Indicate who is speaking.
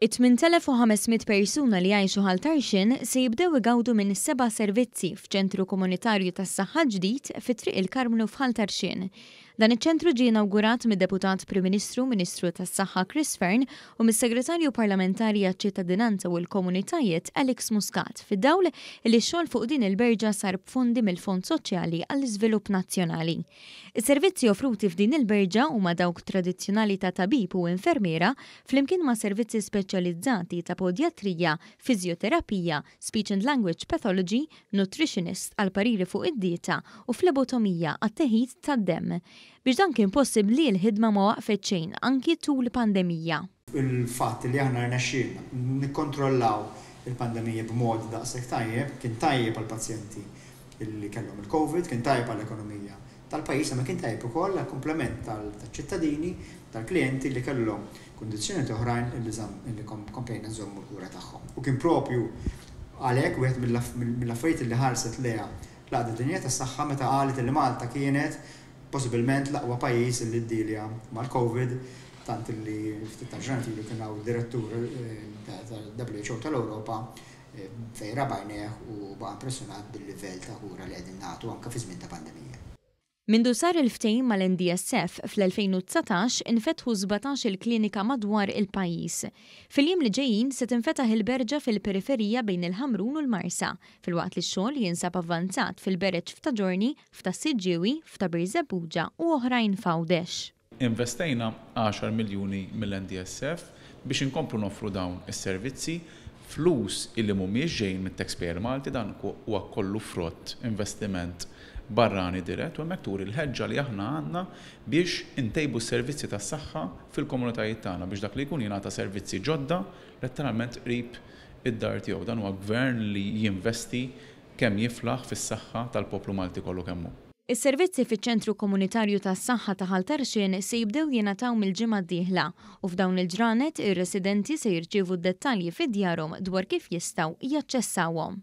Speaker 1: It-8500 persuna li jgħixu ħal-Tarxin se jibdew igawdu minn 7 servizzi f'ċentru komunitarju tas-saħħa ġdid fi triq il-Karmnu f'ħal-Tarxin. Dan iċ-ċentru ġie inawgurat mid-Deputat Prim Ministru, Ministru tas-Saħħa Chris Fearn u mis-Segretarju Parlamentari għaċ-Ċittadinanza u l-Komunitajiet Alex Muscat fid-dawl li x-xogħol fuq din il-berġa sar b'fondi mill-Fond Soċjali għall-Iżvilupp Nazzjonali. Is-servizzi offruti f'din il-berġa huma dawk tradizzjonali ta' tabib u infermiera flimkien ma' servizzi speċjalizzati ta' podjatrija, fiżjoterapija, speech and language pathology, nutritionist għal pariri fuq id-dieta u flebotomija għat-teħid tad-demm. Biex dan kien possibbli l-ħidma ma waqfet xejn anki tul pandemija.
Speaker 2: Il-fatt li aħna rnexxielna nikkontrollaw il-pandemija b'mod daqshekk tajjeb kien tajjeb għall-pazjenti li kellhom il-COVID, kien tajjeb għall-ekonomija tal-pajjiż, ma kien tajjeb ukoll għall-komplement tal-ċittadini, tal-klijenti li kellhom kundizzjonijiet oħrajn li komplejna nżommu l-kura tagħhom. U kien propju għalhekk wieħed mill-affarijiet li ħarset leha l-Għaqda Dinjija tas-Saħħa meta qalet li Malta kienet possibilment l-aqwa pajjiż li ddilja mal-COVID, tant li ftit ġurnati li kien hawn direttur tal-WHO tal-Ewropa fejn rabajneh u baqa' impressjonat bil-livell ta' kura li qegħdin nagħtu anke fi żmien ta' pandemija.
Speaker 1: Mindu sar il-ftehim mal-NDSF fl-2019 infetħu 17 il-klinika madwar il-pajjiż. Fil-jiem li ġejjin se tinfetaħ il-berġa fil-periferija bejn il-Ħamrun u l-Marsa, filwaqt li x-xogħol jinsab avvanzat fil-Bereġġ f'ta' Ġorni, f'ta' Siġġiewi, f'ta' Birżebbuġa u oħrajn f'Għawdex.
Speaker 3: Investejna 10 miljuni mill-NDSF biex inkomplu noffru dawn is-servizzi flus illi mhumiex ġejjin mit-taxpayer Malti dan huwa kollu frott investiment barrani dirett u hemmhekk turi l-ħeġġa li aħna għandna biex intejbu s-servizzi tas-saħħa fil-komunitajiet tagħna biex dak li jkun jingħata servizzi ġodda letteralment qrib id-dar tiegħu. Dan huwa gvern li jinvesti kemm jiflaħ fis-saħħa tal-poplu Malti kollu kemm hu.
Speaker 1: Is-servizzi fiċ-ċentru komunitarju tas-saħħa ta' ħal-Tarxin se jibdew jingħataw mill-ġimgħa d-dieħla u f'dawn il-ġranet ir-residenti se jirċievu d-dettalji fid-djarhom dwar kif jistgħu jaċċessawhom.